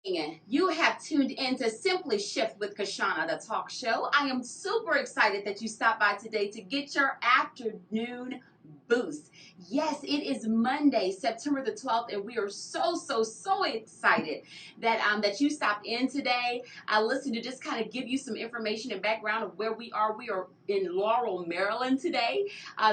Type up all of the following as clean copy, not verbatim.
You have tuned in to Simply Shift with Kashonna, the talk show. I am super excited that you stopped by today to get your afternoon boost. Yes, it is Monday, September the 12th, and we are so excited that you stopped in today. I listened to just kind of give you some information and background of where we are. We are in Laurel, Maryland today.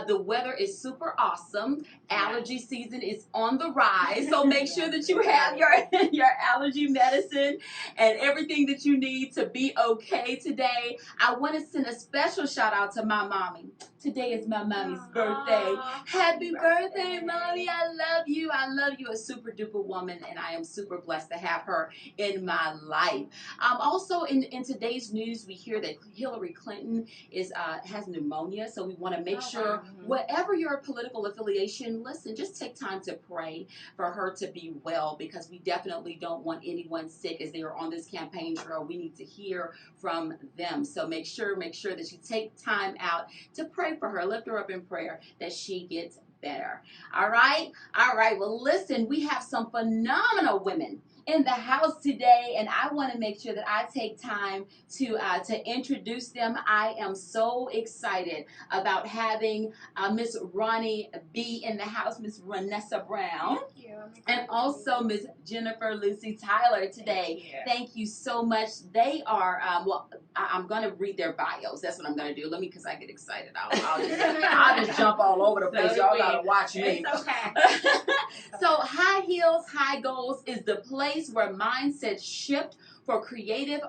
The weather is super awesome. Allergy season is on the rise, so make sure that you have your allergy medicine and everything that you need to be okay today. I want to send a special shout out to my mommy. Today is my mommy's birthday. Happy birthday, mommy. I love you. I love you, a super duper woman, and I am super blessed to have her in my life. Also, in today's news, we hear that Hillary Clinton has pneumonia, so we want to make sure whatever your political affiliation, listen, just take time to pray for her to be well, because we definitely don't want anyone sick as they are on this campaign trail. We need to hear from them. So make sure that you take time out to pray for her. Lift her up in prayer that she gets better. All right? All right. Well, listen, we have some phenomenal women in the house today, and I want to make sure that I take time to introduce them. I am so excited about having Miss Ronni B in the house, Miss Renessa Brown. Thank you. And also Miss Jennifer Lucy Tyler today. Thank you so much. They are, I'm going to read their bios. That's what I'm going to do. Because I get excited. I'll just jump all over the place. Y'all got to watch me. It's okay. So High Heels, High Goals is the place where mindsets shift for creative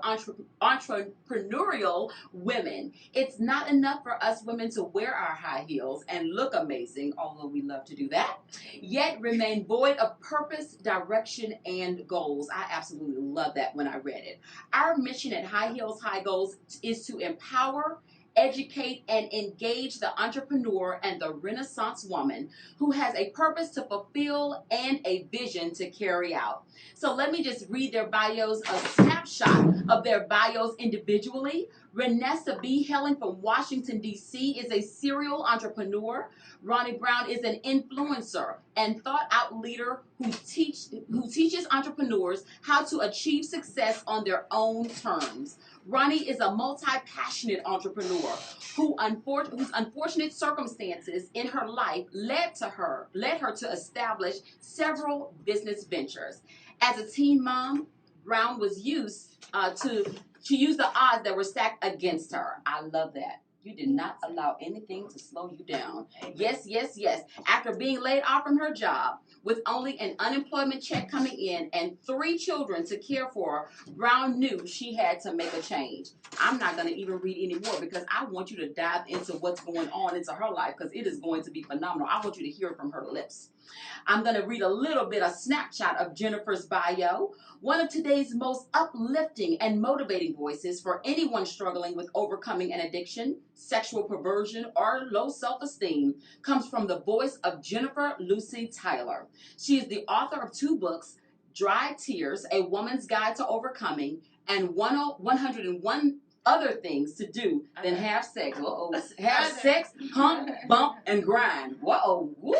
entrepreneurial women. It's not enough for us women to wear our high heels and look amazing, although we love to do that, yet remain void of purpose, direction, and goals. I absolutely love that when I read it. Our mission at High Heels, High Goals is to empower, educate, and engage the entrepreneur and the Renaissance woman who has a purpose to fulfill and a vision to carry out. So let me just read their bios, a snapshot of their bios individually. Renessa B. hailing from Washington, D.C. is a serial entrepreneur. Ronni Brown is an influencer and thought-out leader who teaches entrepreneurs how to achieve success on their own terms. Ronni is a multi-passionate entrepreneur whose unfortunate circumstances in her life led her to establish several business ventures. As a teen mom, Brown was used to use the odds that were stacked against her. I love that. You did not allow anything to slow you down. Yes. After being laid off from her job with only an unemployment check coming in and 3 children to care for, Brown knew she had to make a change. I'm not going to even read any more because I want you to dive into what's going on into her life, because it is going to be phenomenal. I want you to hear it from her lips. I'm going to read a little bit, a snapshot of Jennifer's bio. One of today's most uplifting and motivating voices for anyone struggling with overcoming an addiction, sexual perversion, or low self-esteem comes from the voice of Jennifer Lucy Tyler. She is the author of 2 books, Dry Tears, A Woman's Guide to Overcoming, and 101 other things to do than have sex. Have sex, hump, bump, and grind. Whoa, woo,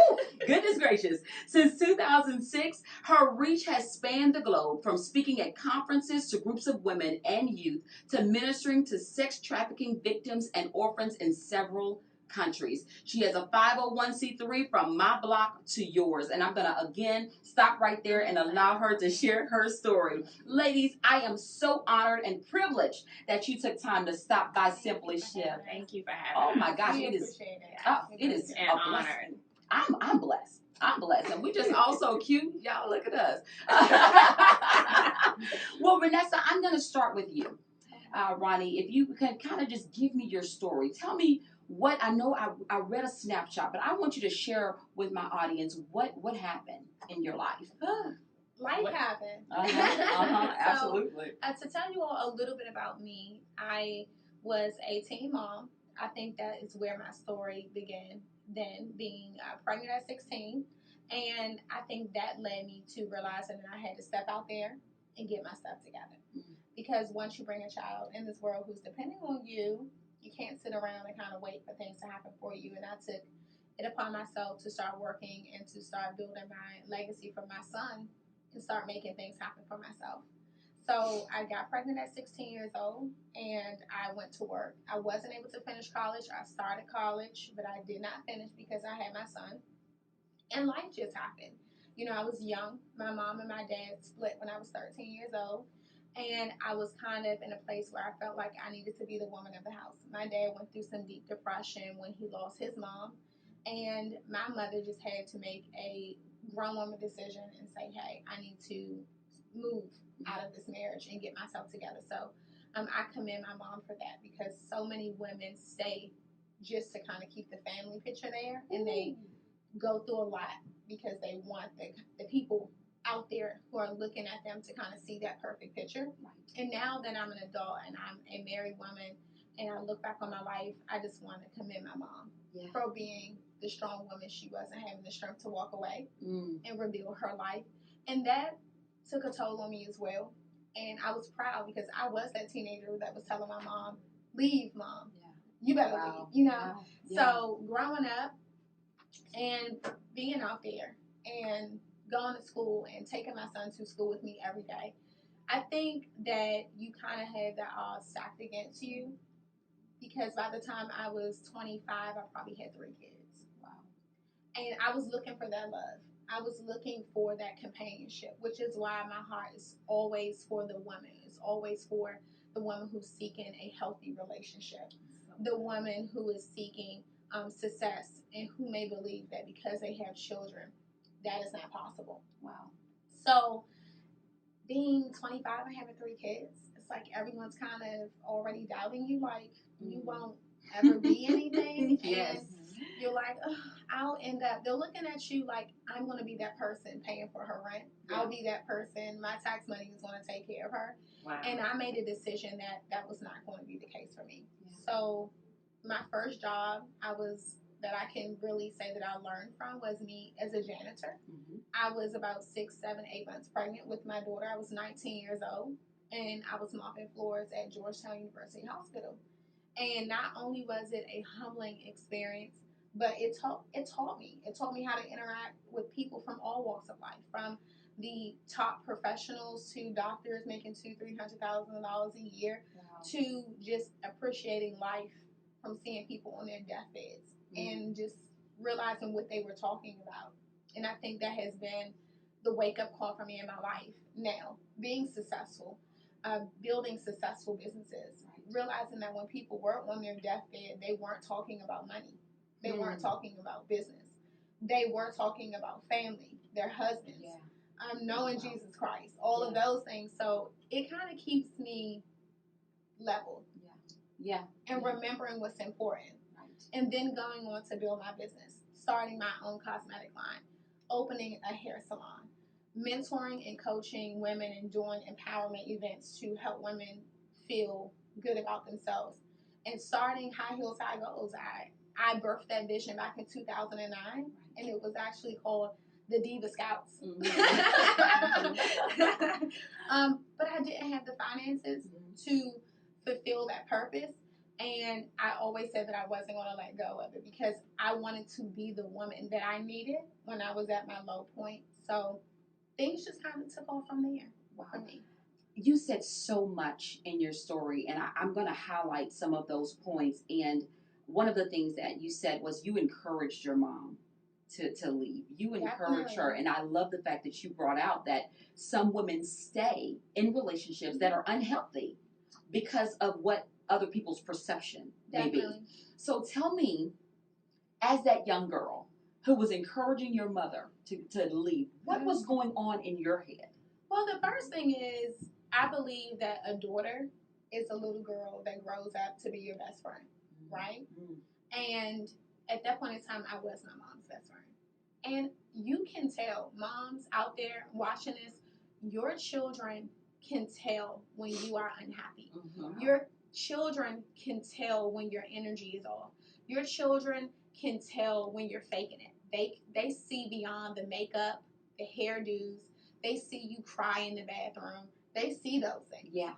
goodness gracious. Since 2006, her reach has spanned the globe, from speaking at conferences to groups of women and youth to ministering to sex trafficking victims and orphans in several countries. She has a 501c3 from my block to yours. And I'm going to again stop right there and allow her to share her story. Ladies, I am so honored and privileged that you took time to stop by Simply Shift. Thank you for having Oh us. my gosh, it is an a honor. blessing. I'm blessed. I'm blessed. And we just all so cute. Y'all look at us. Well, Renessa, I'm going to start with you. Ronni, if you can kind of just give me your story. Tell me what, I know I read a snapshot, but I want you to share with my audience what happened in your life. Life happened. Absolutely. To tell you all a little bit about me, I was a teen mom. I think that is where my story began, then being pregnant at 16. And I think that led me to realizing that I had to step out there and get my stuff together. Because once you bring a child in this world who's depending on you, you can't sit around and kind of wait for things to happen for you. And I took it upon myself to start working and to start building my legacy for my son and start making things happen for myself. So I got pregnant at 16 years old, and I went to work. I wasn't able to finish college. I started college, but I did not finish because I had my son. And life just happened. You know, I was young. My mom and my dad split when I was 13 years old. And I was kind of in a place where I felt like I needed to be the woman of the house. My dad went through some deep depression when he lost his mom. And my mother just had to make a grown woman decision and say, hey, I need to move out of this marriage and get myself together. So I commend my mom for that, because so many women stay just to kind of keep the family picture there, and they go through a lot because they want the people out there who are looking at them to kind of see that perfect picture. And now that I'm an adult and I'm a married woman and I look back on my life, I just want to commend my mom for being the strong woman she was and having the strength to walk away and rebuild her life. And that took a toll on me as well. And I was proud because I was that teenager that was telling my mom, leave, mom. You better leave, you know? So growing up, and being out there and going to school and taking my son to school with me every day, I think that you kind of had the odds stacked against you, because by the time I was 25, I probably had 3 kids. Wow. And I was looking for that love. I was looking for that companionship, which is why my heart is always for the woman. It's always for the woman who's seeking a healthy relationship, the woman who is seeking success, and who may believe that because they have children, that is not possible. Wow. So being 25 and having 3 kids, it's like everyone's kind of already doubting you, like you won't ever be anything. Yes. And you're like, I'll end up, they're looking at you like, I'm going to be that person paying for her rent. Yeah. I'll be that person. My tax money is going to take care of her. Wow. And I made a decision that that was not going to be the case for me. Yeah. So my first job that I can really say that I learned from was me as a janitor. Mm-hmm. I was about 6, 7, 8 months pregnant with my daughter. I was 19 years old, and I was mopping floors at Georgetown University Hospital. And not only was it a humbling experience, but it taught me. It taught me how to interact with people from all walks of life, from the top professionals to doctors making $200,000-$300,000 a year, wow, to just appreciating life, from seeing people on their deathbeds and just realizing what they were talking about. And I think that has been the wake-up call for me in my life now, being successful, building successful businesses, realizing that when people were on their deathbed, they weren't talking about money. They weren't talking about business. They were talking about family, their husbands, knowing Jesus Christ, all of those things. So it kind of keeps me leveled. And remembering what's important. Right. And then going on to build my business, starting my own cosmetic line, opening a hair salon, mentoring and coaching women and doing empowerment events to help women feel good about themselves, and starting High Heels, High Goals. I birthed that vision back in 2009, and it was actually called the Diva Scouts. But I didn't have the finances to fulfill that purpose, and I always said that I wasn't going to let go of it because I wanted to be the woman that I needed when I was at my low point. So things just kind of took off from there for me. You said so much in your story, and I'm going to highlight some of those points. And one of the things that you said was you encouraged your mom to leave. You encouraged her, and I love the fact that you brought out that some women stay in relationships that are unhealthy because of what other people's perception may be. So tell me, as that young girl who was encouraging your mother to leave, what was going on in your head? Well, the first thing is, I believe that a daughter is a little girl that grows up to be your best friend, right? And at that point in time, I was my mom's best friend. And you can tell, moms out there watching this, your children can tell when you are unhappy. Your children can tell when your energy is off. Your children can tell when you're faking it. They see beyond the makeup, the hairdos. They see you cry in the bathroom. They see those things. Yeah.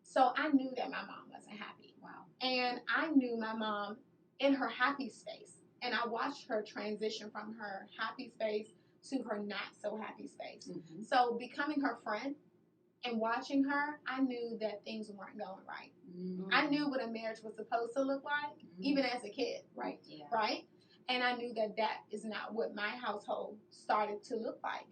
So I knew that my mom wasn't happy. Wow. And I knew my mom in her happy space. And I watched her transition from her happy space to her not so happy space. So becoming her friend And watching her, I knew that things weren't going right. Mm-hmm. I knew what a marriage was supposed to look like, even as a kid. Right. Yeah. Right? And I knew that that is not what my household started to look like.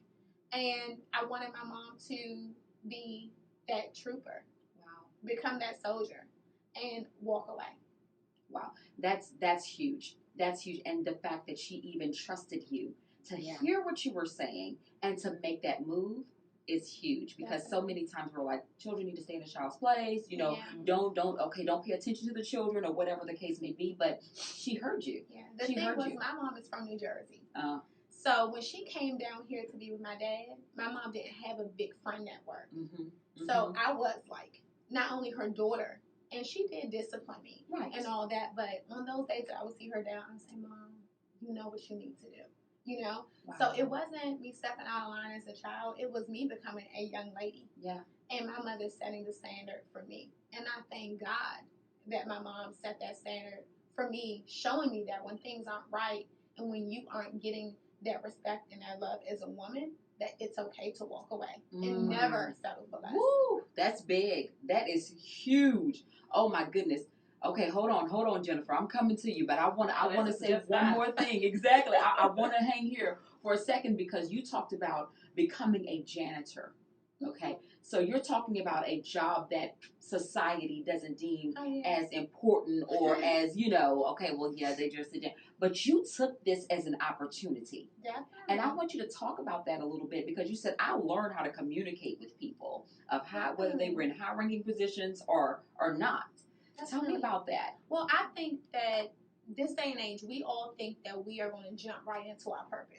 And I wanted my mom to be that trooper. Wow. Become that soldier and walk away. Wow. That's huge. That's huge. And the fact that she even trusted you to hear what you were saying and to make that move is huge, because so many times we're like, children need to stay in a child's place, you know, don't pay attention to the children, or whatever the case may be. But she heard you. Yeah. The thing was, my mom is from New Jersey. So when she came down here to be with my dad, my mom didn't have a big friend network. So I was like not only her daughter, and she did discipline me and all that, but on those days that I would see her down, I would say, Mom, you know what you need to do. You know? Wow. So it wasn't me stepping out of line as a child. It was me becoming a young lady. Yeah. And my mother setting the standard for me. And I thank God that my mom set that standard for me, showing me that when things aren't right and when you aren't getting that respect and that love as a woman, that it's okay to walk away and never settle for less. Woo! That's big. That is huge. Oh my goodness. Okay, hold on, Jennifer. I'm coming to you, but I want to say one more thing. Exactly. I want to hang here for a second, because you talked about becoming a janitor. Okay, so you're talking about a job that society doesn't deem as important, or as, you know, okay, well, yeah, they just did. But you took this as an opportunity. Yeah. And I want you to talk about that a little bit, because you said, I learned how to communicate with people, of how, whether they were in high-ranking positions or not. Tell me about that. Well, I think that this day and age, we all think that we are going to jump right into our purpose.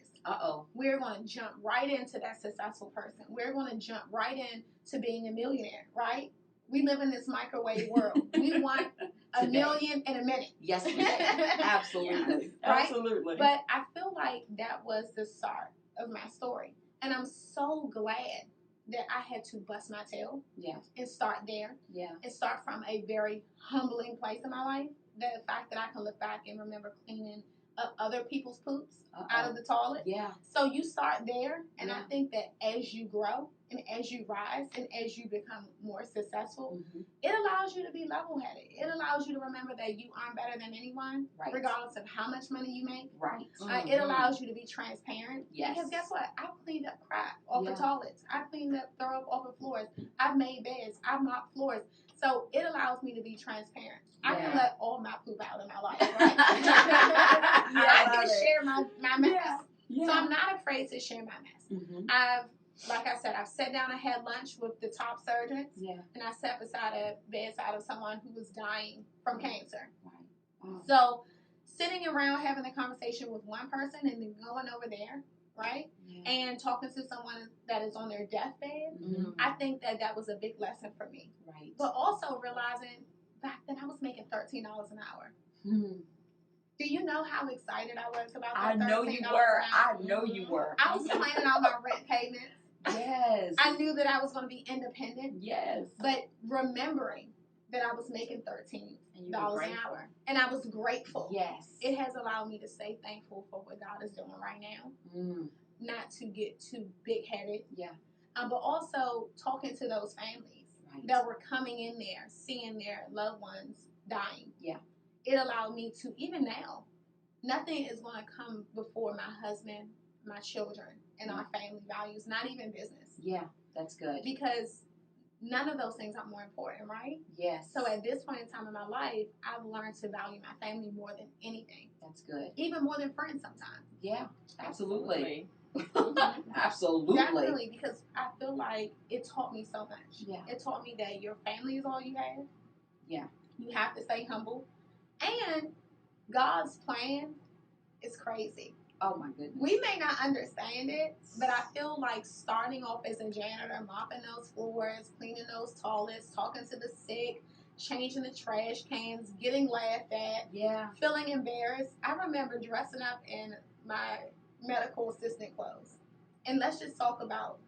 We're going to jump right into that successful person. We're going to jump right into being a millionaire, right? We live in this microwave world. We want a million in a minute. Yes, we do. Absolutely. Right? Absolutely. But I feel like that was the start of my story. And I'm so glad that I had to bust my tail and start there. Yeah. And start from a very humbling place in my life. The fact that I can look back and remember cleaning up other people's poops out of the toilet. Yeah. So you start there, and I think that as you grow and as you rise and as you become more successful, it allows you to be level-headed. It allows you to remember that you aren't better than anyone, regardless of how much money you make. Right. It allows you to be transparent. Yes. Because guess what? I've cleaned up crap off of toilets. I've cleaned up throw up off of floors. I've made beds. I've mopped floors. So it allows me to be transparent. I can let all my poop out in my life, right? I can share my mess. Yeah. So I'm not afraid to share my mess. Like I said, I've sat down and had lunch with the top surgeons. Yeah. And I sat beside a bedside of someone who was dying from cancer. Right. So sitting around having a conversation with one person and then going over there, right? Yeah. And talking to someone that is on their deathbed, I think that was a big lesson for me. Right. But also realizing back then I was making $13 an hour. Do you know how excited I was about that? I know you were. I know you were. I was planning on my rent payments. Yes. I knew that I was going to be independent. Yes. But remembering that I was making $13 an hour. And I was grateful. Yes. It has allowed me to stay thankful for what God is doing right now. Not to get too big-headed. Yeah. But also talking to those families that were coming in there, seeing their loved ones dying. Yeah. It allowed me to, even now, nothing is going to come before my husband, my children, and our family values, not even business. Yeah, that's good. Because none of those things are more important, right? Yes. So at this point in time in my life, I've learned to value my family more than anything. That's good. Even more than friends sometimes. Yeah, absolutely. Absolutely. Definitely, because I feel like it taught me so much. Yeah. It taught me that your family is all you have. Yeah. You have to stay humble. And God's plan is crazy. Oh my goodness. We may not understand it, but I feel like starting off as a janitor, mopping those floors, cleaning those toilets, talking to the sick, changing the trash cans, getting laughed at, feeling embarrassed. I remember dressing up in my medical assistant clothes. And let's just talk about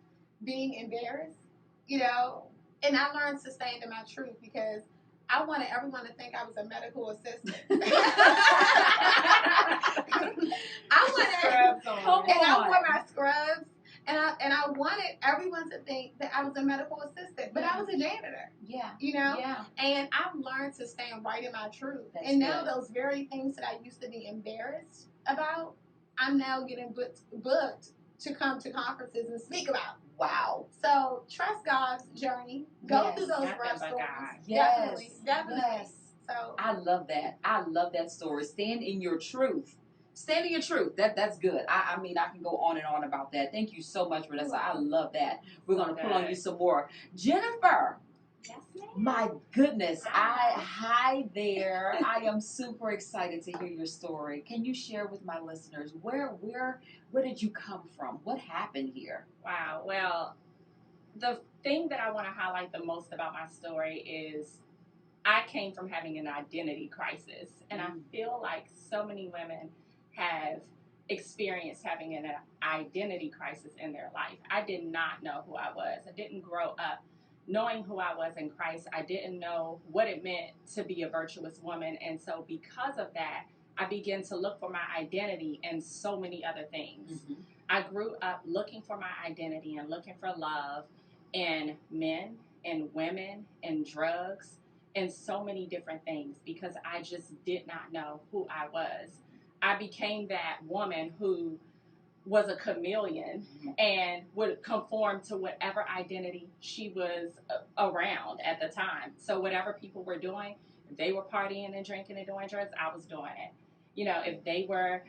being embarrassed, you know. And I learned to stand in my truth because I wanted everyone to think I was a medical assistant. I wore my scrubs, And I wanted everyone to think that I was a medical assistant, but I was a janitor. Yeah. You know? Yeah. And I've learned to stand right in my truth. That's and now good. those very things that I used to be embarrassed about, I'm now getting booked to come to conferences and speak about. Wow. So trust God's journey. Go through those rough stories. Yes. Definitely. Yes. So I love that. I love that story. Stand in your truth. Stand in your truth. That's good. I mean, I can go on and on about that. Thank you so much, Vanessa. I love that. We're going to pull on you some more. Jennifer. yes, ma'am. My goodness. Hi there. I am super excited to hear your story. Can you share with my listeners where did you come from? What happened here? Wow. Well, the thing that I want to highlight the most about my story is I came from having an identity crisis, and I feel like so many women have experienced having an identity crisis in their life. I did not know who I was. I didn't grow up knowing who I was in Christ. I didn't know what it meant to be a virtuous woman, and so because of that, I began to look for my identity in so many other things. Mm-hmm. I grew up looking for my identity and looking for love in men, in women, in drugs, and so many different things because I just did not know who I was. I became that woman who was a chameleon and would conform to whatever identity she was around at the time. So whatever people were doing, if they were partying and drinking and doing drugs, I was doing it. You know, if they were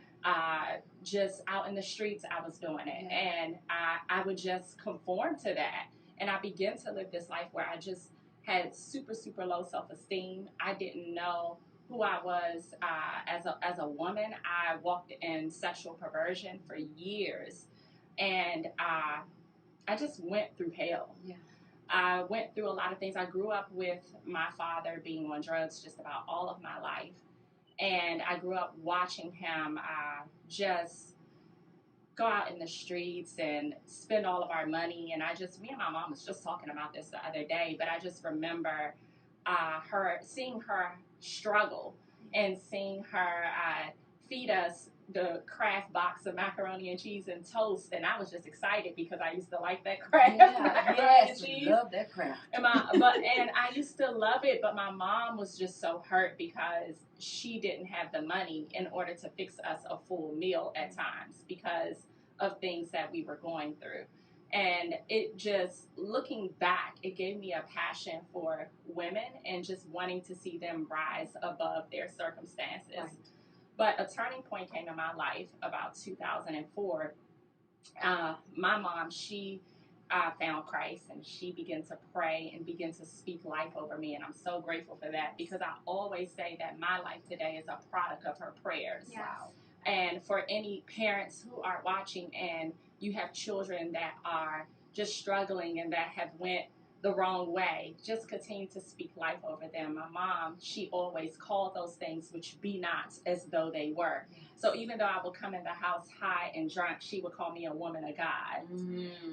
just out in the streets, I was doing it. And I would just conform to that. And I began to live this life where I just had super, super low self-esteem. I didn't know who I was as a woman. I walked in sexual perversion for years, and I just went through hell. Yeah. I went through a lot of things. I grew up with my father being on drugs just about all of my life, and I grew up watching him just go out in the streets and spend all of our money. And me and my mom was just talking about this the other day, but I just remember seeing her struggle and seeing her feed us the Kraft box of macaroni and cheese and toast, and I was just excited because I used to like that Kraft macaroni and cheese. Love that Kraft. And I used to love it, but my mom was just so hurt because she didn't have the money in order to fix us a full meal at times because of things that we were going through. And it just, looking back, it gave me a passion for women and just wanting to see them rise above their circumstances. Right. But a turning point came in my life about 2004. My mom, she found Christ, and she began to pray and began to speak life over me. And I'm so grateful for that because I always say that my life today is a product of her prayers. yes. And for any parents who are watching and you have children that are just struggling and that have went the wrong way, just continue to speak life over them. My mom, she always called those things which be not as though they were. So even though I would come in the house high and drunk, she would call me a woman of God.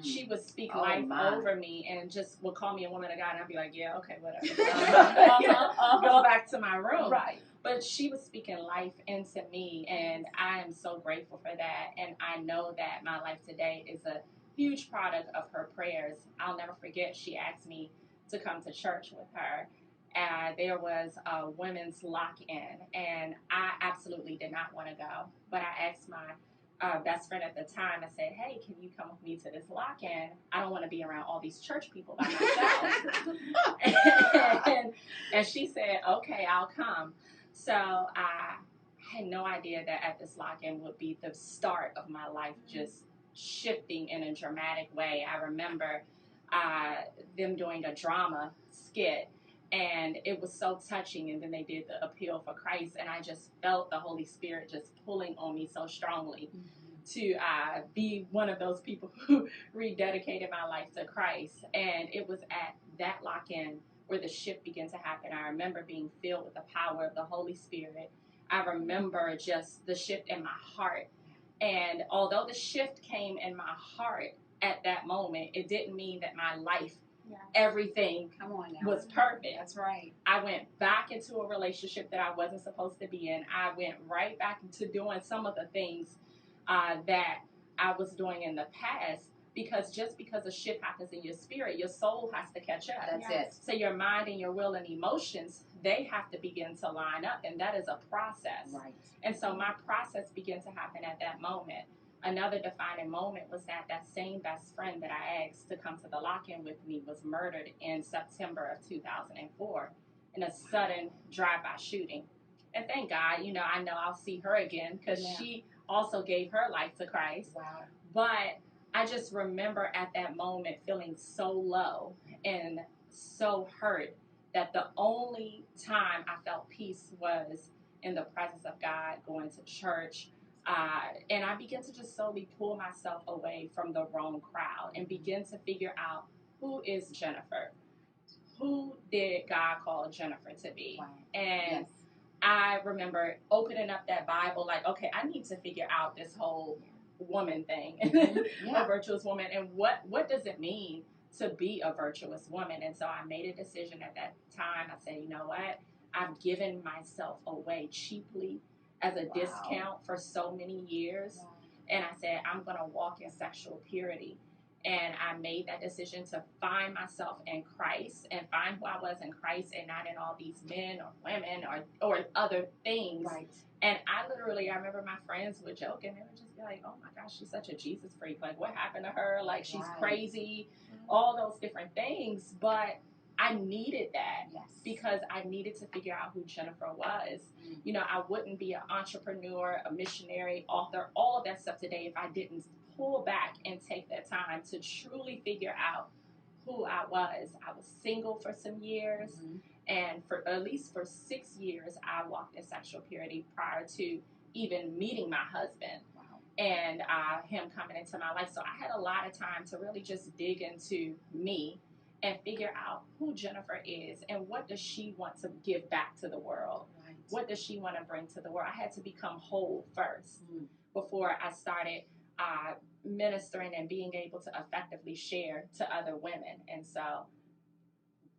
She would speak life over me and just would call me a woman of God, and I'd be like, yeah, okay, whatever. Go back to my room. Right. But she was speaking life into me, and I am so grateful for that. And I know that my life today is a huge product of her prayers. I'll never forget, she asked me to come to church with her. There was a women's lock-in, and I absolutely did not want to go. But I asked my best friend at the time, I said, hey, can you come with me to this lock-in? I don't want to be around all these church people by myself. and she said, okay, I'll come. So I had no idea that at this lock-in would be the start of my life just shifting in a dramatic way. I remember them doing a drama skit, and it was so touching, and then they did the appeal for Christ, and I just felt the Holy Spirit just pulling on me so strongly to be one of those people who rededicated my life to Christ. And it was at that lock-in where the shift began to happen. I remember being filled with the power of the Holy Spirit. I remember just the shift in my heart. And although the shift came in my heart at that moment, it didn't mean that my life, everything was perfect. That's right. I went back into a relationship that I wasn't supposed to be in. I went right back into doing some of the things that I was doing in the past. because just because a shift happens in your spirit, your soul has to catch up. That's Yes. it. So your mind and your will and emotions, they have to begin to line up, and that is a process. Right. And so my process began to happen at that moment. Another defining moment was that that same best friend that I asked to come to the lock-in with me was murdered in September of 2004 in a sudden drive-by shooting. And thank God, you know, I know I'll see her again because Yeah. she also gave her life to Christ. Wow. But I just remember at that moment feeling so low and so hurt that the only time I felt peace was in the presence of God, going to church. And I began to just slowly pull myself away from the wrong crowd and begin to figure out, who is Jennifer? Who did God call Jennifer to be? Wow. And Yes. I remember opening up that Bible like, okay, I need to figure out this whole woman thing, Yeah. a virtuous woman, and what does it mean to be a virtuous woman? And so I made a decision at that time. I said, you know what? I've given myself away cheaply as a Wow. discount for so many years. Wow. And I said, I'm going to walk in sexual purity. And I made that decision to find myself in Christ and find who I was in Christ and not in all these men or women or other things. Right. And I remember my friends would joke and they would just be like, oh my gosh, she's such a Jesus freak. Like, what happened to her? Like, she's Right. crazy, all those different things. But I needed that. Yes. Because I needed to figure out who Jennifer was. You know, I wouldn't be an entrepreneur, a missionary, author, all of that stuff today if I didn't pull back and take that time to truly figure out who I was. I was single for some years, and for at least for 6 years, I walked in sexual purity prior to even meeting my husband. Wow. And him coming into my life. So I had a lot of time to really just dig into me and figure out who Jennifer is and what does she want to give back to the world. Right. What does she want to bring to the world? I had to become whole first before I started ministering and being able to effectively share to other women. And so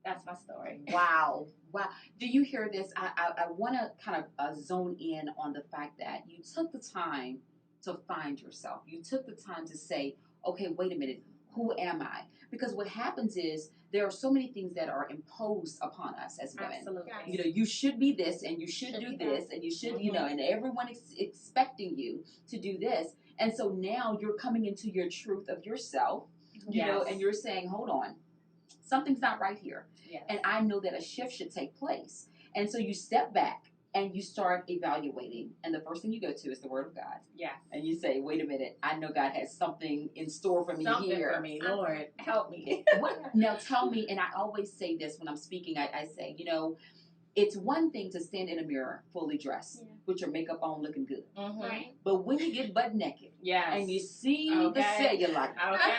that's my story. Wow. Wow. Do you hear this? I want to kind of zone in on the fact that you took the time to find yourself. You took the time to say, okay, wait a minute, who am I? Because what happens is there are so many things that are imposed upon us as women. Absolutely. You know, you should be this and you should do this and you should, you know, and everyone is expecting you to do this. And so now you're coming into your truth of yourself, you know, and you're saying, hold on, something's not right here. Yes. And I know that a shift should take place. And so you step back and you start evaluating. And the first thing you go to is the Word of God. Yes. And you say, wait a minute, I know God has something in store for me something here. For me, Lord, help me. Now tell me, and I always say this when I'm speaking, I say, you know, it's one thing to stand in a mirror fully dressed with your makeup on looking good. Right. But when you get butt naked and you see the cellulite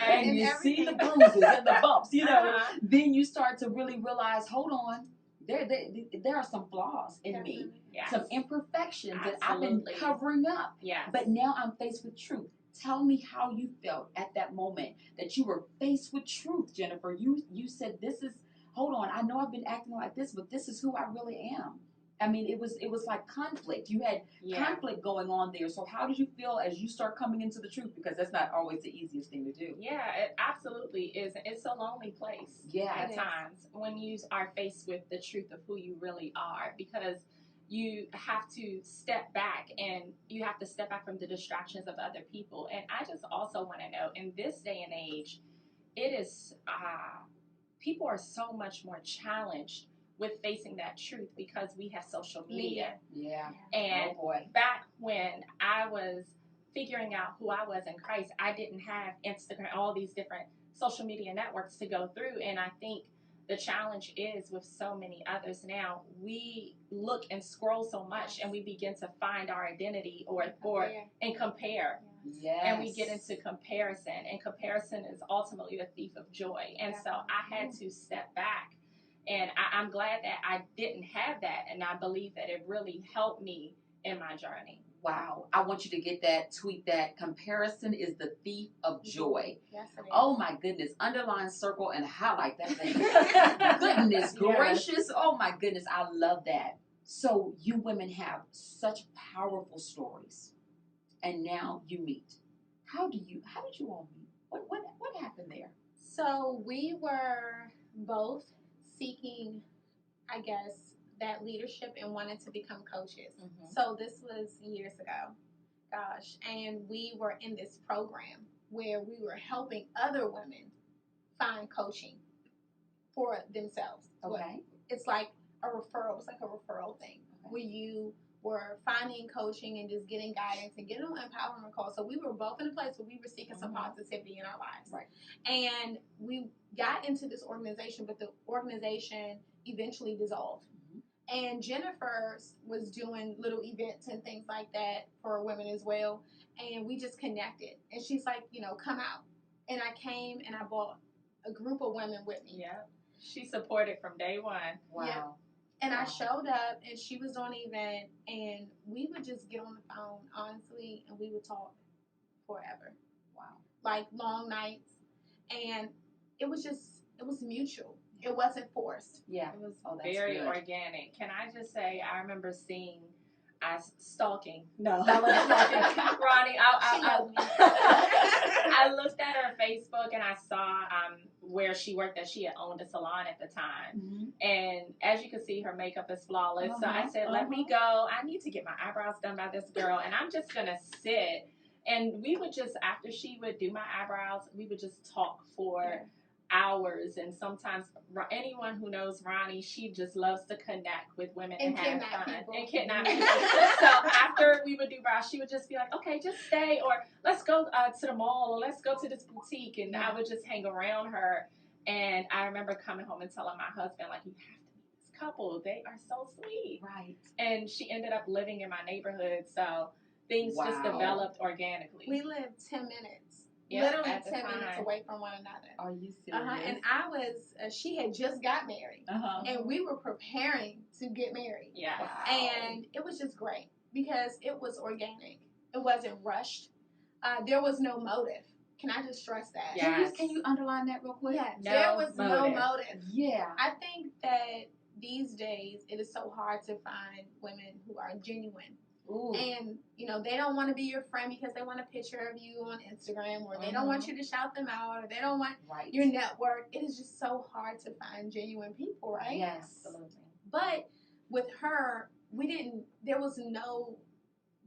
and you see the bruises and the bumps, you know, then you start to really realize, hold on, there are some flaws in me, some imperfections that I've been covering up. But now I'm faced with truth. Tell me how you felt at that moment that you were faced with truth, Jennifer. You said, this is, hold on, I know I've been acting like this, but this is who I really am. I mean, it was like conflict. You had conflict going on there. So how did you feel as you start coming into the truth? Because that's not always the easiest thing to do. Yeah, it absolutely is. It's a lonely place at times when you are faced with the truth of who you really are, because you have to step back and you have to step back from the distractions of other people. And I just also want to know, in this day and age, it is, people are so much more challenged with facing that truth because we have social media. And back when I was figuring out who I was in Christ, I didn't have Instagram, all these different social media networks to go through. And I think the challenge is with so many others now, we look and scroll so much and we begin to find our identity and compare. And we get into comparison, and comparison is ultimately the thief of joy. And so I had to step back, and I'm glad that I didn't have that, and I believe that it really helped me in my journey. Wow. I want you to get that, tweet that. Comparison is the thief of joy. Yes, it is. Oh my goodness. Underline, circle, and highlight that thing. Goodness gracious. Oh my goodness. I love that. So you women have such powerful stories. And now you meet. How did you all meet? What happened there? So we were both seeking, I guess, that leadership and wanted to become coaches. So this was years ago, gosh, and we were in this program where we were helping other women find coaching for themselves. Okay. It's like a referral. It's like a referral thing where you were finding coaching and just getting guidance and getting an empowerment call. So we were both in a place where we were seeking some positivity in our lives. Right. And we got into this organization, but the organization eventually dissolved. And Jennifer was doing little events and things like that for women as well. And we just connected. And she's like, come out. And I came and I brought a group of women with me. Yeah. She supported from day one. Wow. Yeah. And I showed up and she was on the event and we would just get on the phone, honestly, and we would talk forever. Wow. Like long nights. And it was mutual. It wasn't forced. Yeah. It was that's very good. organic. Can I just say, I remember seeing, stalking. No. That was stalking. Ronni, I looked at her Facebook and I saw where she worked, that she had owned a salon at the time. And as you can see, her makeup is flawless. So I said, let me go. I need to get my eyebrows done by this girl. And I'm just going to sit. And we would just, after she would do my eyebrows, we would just talk for hours. And sometimes anyone who knows Ronni, she just loves to connect with women and have fun and kidnap people. So after we would do brows, she would just be like, okay, just stay, or let's go to the mall, or let's go to this boutique. And I would just hang around her. And I remember coming home and telling my husband, like, you have to meet this couple, they are so sweet. Right. And she ended up living in my neighborhood, so things just developed organically. We lived 10 minutes. Literally 10 minutes away from one another. Are you serious? And I was, she had just got married. And we were preparing to get married. Yeah. Wow. And it was just great because it was organic. It wasn't rushed. There was no motive. Can I just stress that? Yes. Can you underline that real quick? Yes. No there was no motive. motive. Yeah. I think that these days it is so hard to find women who are genuine. Ooh. And, they don't want to be your friend because they want a picture of you on Instagram, or they don't want you to shout them out, or they don't want your network. It is just so hard to find genuine people, right? Yes. Absolutely. But with her, there was no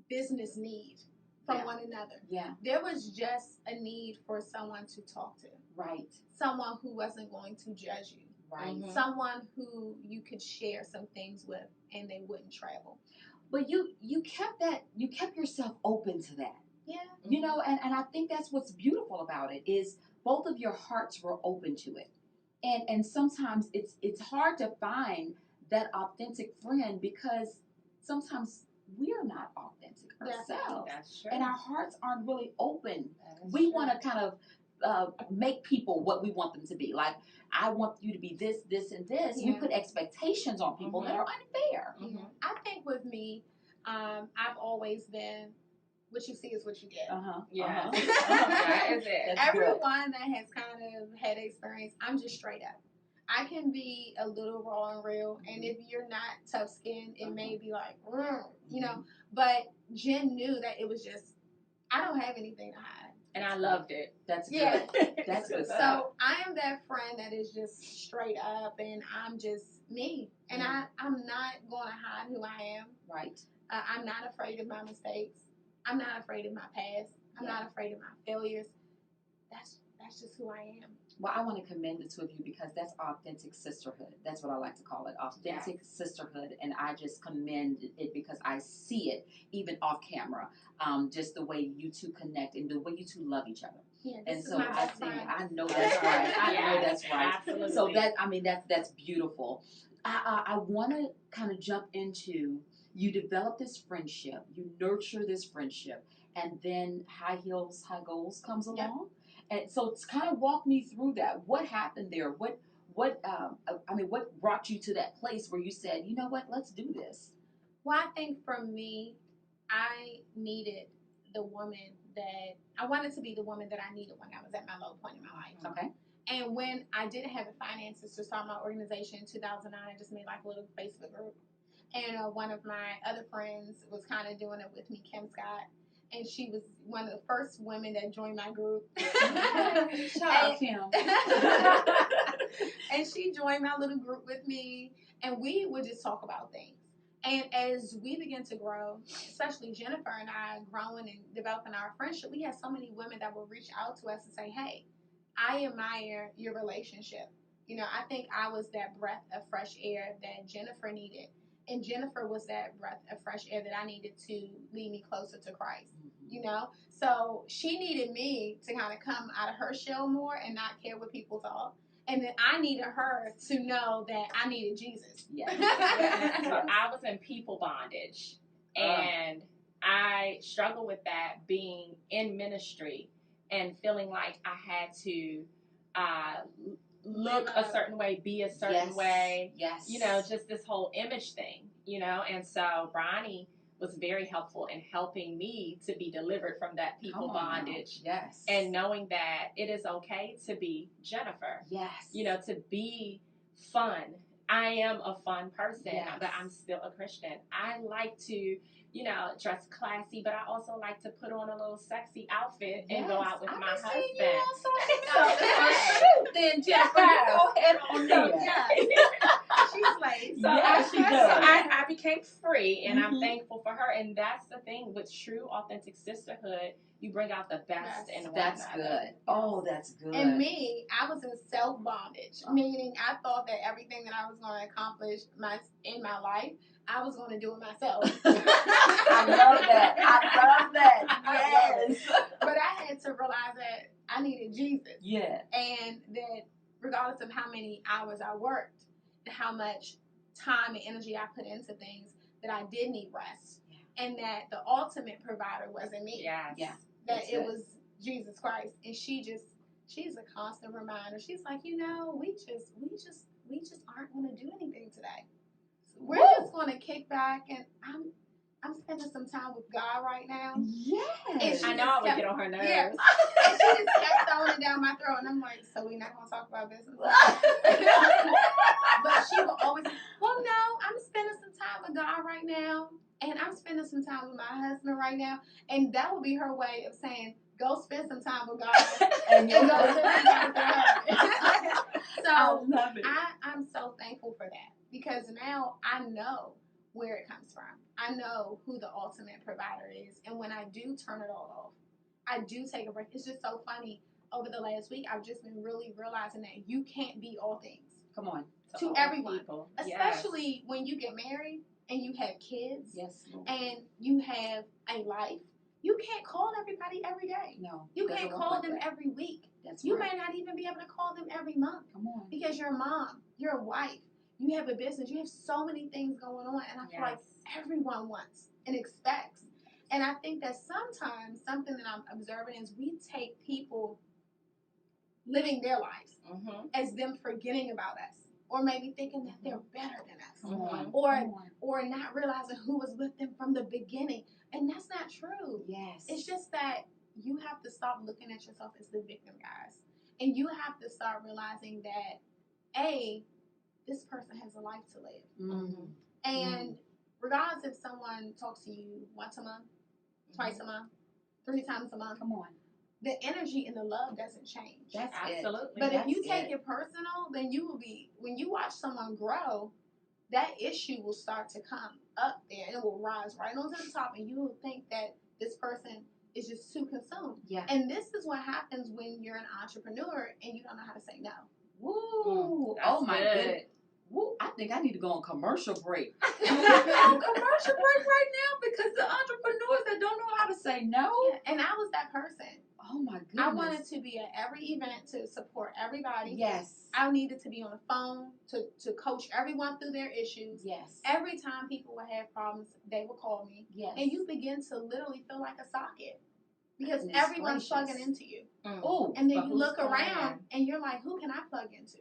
business need from one another. Yeah. There was just a need for someone to talk to. Right. Someone who wasn't going to judge you. Right. Someone who you could share some things with and they wouldn't travel. But you kept yourself open to that. Yeah. And I think that's what's beautiful about it is both of your hearts were open to it. And sometimes it's hard to find that authentic friend because sometimes we're not authentic ourselves. That's true. And our hearts aren't really open. That's We true. want to kind of make people what we want them to be. Like, I want you to be this, this, and this. We put expectations on people that are unfair. I think with me, I've always been, what you see is what you get. Yeah. That is it. Everyone that has kind of had experience, I'm just straight up. I can be a little raw and real, and if you're not tough skinned, it may be like, but Jen knew that it was just, I don't have anything to hide. And I loved it. That's good. Yeah. That's good. So I am that friend that is just straight up, and I'm just me. And I'm not going to hide who I am. Right. I'm not afraid of my mistakes. I'm not afraid of my past. I'm not afraid of my failures. That's just who I am. Well, I want to commend the two of you because that's authentic sisterhood. That's what I like to call it, authentic sisterhood. And I just commend it because I see it even off camera, just the way you two connect and the way you two love each other. Yeah, and this so is my I best think friend. I know that's right. I know that's right. Absolutely. So that's beautiful. I want to kind of jump into, you develop this friendship, you nurture this friendship, and then High Heels, High Goals comes along. And so it's kind of walk me through that. What happened there? What brought you to that place where you said, you know what, let's do this? Well, I think for me, I needed the woman that, I wanted to be the woman that I needed when I was at my low point in my life. Okay. And when I didn't have the finances to start my organization in 2009, I just made like a little Facebook group. And one of my other friends was kind of doing it with me, Kim Scott. and she was one of the first women that joined my group. Shout out Kim. And she joined my little group with me, and we would just talk about things. And as we began to grow, especially Jennifer and I growing and developing our friendship, we had so many women that would reach out to us and say, hey, I admire your relationship. You know, I think I was that breath of fresh air that Jennifer needed. And Jennifer was that breath of fresh air that I needed to lead me closer to Christ. You know? So she needed me to kind of come out of her shell more and not care what people thought. And then I needed her to know that I needed Jesus. Yes. So I was in people bondage, and I struggled with that being in ministry and feeling like I had to look a certain way, be a certain way. Yes. You know, just this whole image thing, you know. And so Ronni was very helpful in helping me to be delivered from that people bondage. Yes. And knowing that it is okay to be Jennifer. Yes. You know, to be fun. I am a fun person, but I'm still a Christian. I like to, you know, dress classy, but I also like to put on a little sexy outfit and go out with my husband. Then Jennifer, you go ahead on there. She's like, So I became free, and I'm thankful for her. And that's the thing with true, authentic sisterhood. You bring out the best in one another. That's good. Oh, that's good. And me, I was in self-bondage, meaning I thought that everything that I was going to accomplish in my life, I was going to do it myself. I love that. I love that. Yes. But I had to realize that I needed Jesus. Yeah. And that regardless of how many hours I worked, and how much time and energy I put into things, that I did need rest. Yeah. And that the ultimate provider wasn't me. Yes. Yeah. That it was Jesus Christ. And she's a constant reminder. She's like, you know, we just aren't going to do anything today. We're just going to kick back, and I'm spending some time with God right now. Yes. I know I would get on her nerves. Yeah. And she just kept throwing it down my throat, and I'm like, so we're not going to talk about business? But she will always say, well, no, I'm spending some time with God right now, and I'm spending some time with my husband right now. And that would be her way of saying, go spend some time with God and go spend some time with her husband. So I love it. I'm so thankful for that, because now I know where it comes from. I know who the ultimate provider is. And when I do turn it all off, I do take a break. It's just so funny. Over the last week, I've just been really realizing that you can't be all things. Come on. To everyone. Especially when you get married and you have kids. Yes. And you have a life. You can't call everybody every day. No. You can't call them every week. You may not even be able to call them every month. Come on. Because you're a mom, you're a wife, you have a business, you have so many things going on, and I feel like everyone wants and expects. And I think that sometimes something that I'm observing is we take people living their lives as them forgetting about us, or maybe thinking that they're better than us, or not realizing who was with them from the beginning. And that's not true. Yes. It's just that you have to stop looking at yourself as the victim, guys. And you have to start realizing that, A, this person has a life to live. And regardless if someone talks to you once a month, twice a month, 3 times a month. Come on. The energy and the love doesn't change. That's absolutely. But if you take it personal, then you will be, when you watch someone grow, that issue will start to come up there and it will rise right onto the top, and you will think that this person is just too consumed. Yeah. And this is what happens when you're an entrepreneur and you don't know how to say no. Woo! Oh my goodness. Woo, I think I need to go on commercial break. On commercial break right now, because the entrepreneurs that don't know how to say no. Yeah, and I was that person. Oh my goodness. I wanted to be at every event to support everybody. Yes. I needed to be on the phone to coach everyone through their issues. Yes. Every time people would have problems, they would call me. Yes. And you begin to literally feel like a socket, because everyone's plugging into you. Oh. And then you look around and you're like, who can I plug into?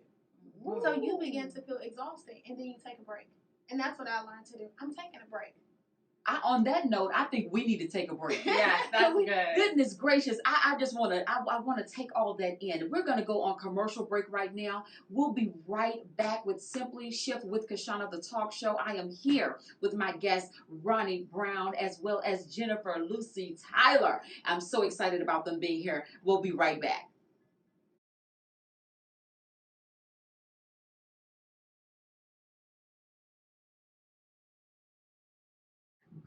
Ooh. So you begin to feel exhausted, and then you take a break. And that's what I learned to do. I'm taking a break. On that note, I think we need to take a break. Yes, that's good. Goodness gracious, I just want to, I want to take all that in. We're going to go on commercial break right now. We'll be right back with Simply Shift with Kashonna, the talk show. I am here with my guest, Ronni Brown, as well as Jennifer Lucy Tyler. I'm so excited about them being here. We'll be right back.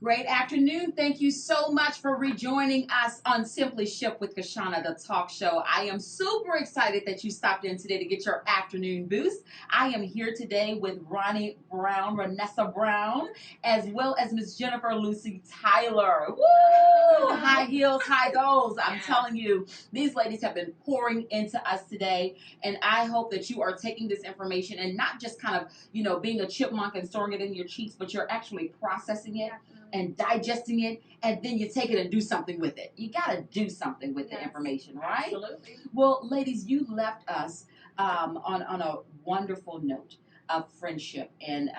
Great afternoon. Thank you so much for rejoining us on Simply Shift with Kashonna, the talk show. I am super excited that you stopped in today to get your afternoon boost. I am here today with Ronni Brown, Renessa Brown, as well as Miss Jennifer Lucy Tyler. Woo! High heels, high goals. I'm telling you, these ladies have been pouring into us today, and I hope that you are taking this information and not just kind of, being a chipmunk and storing it in your cheeks, but you're actually processing it and digesting it, and then you take it and do something with it. You got to do something with the information, right? Absolutely. Well, ladies, you left us on a wonderful note of friendship and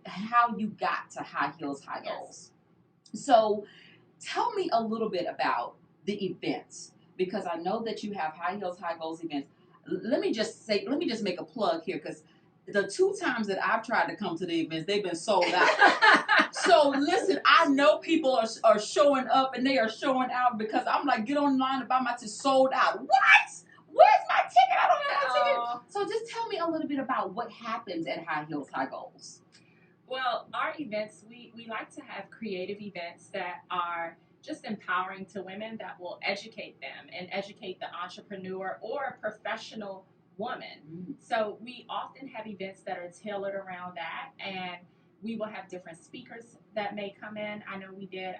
how you got to High Heels, High Goals. So tell me a little bit about the events, because I know that you have High Heels, High Goals events. Let me just make a plug here, because the 2 times that I've tried to come to the events, they've been sold out. So listen, I know people are showing up and they are showing out, because I'm like, get online and buy my ticket. Sold out. What? Where's my ticket? I don't have my ticket. So just tell me a little bit about what happens at High Heels, High Goals. Well, our events, we like to have creative events that are just empowering to women, that will educate them and educate the entrepreneur or professional woman. So we often have events that are tailored around that, and we will have different speakers that may come in. I know we did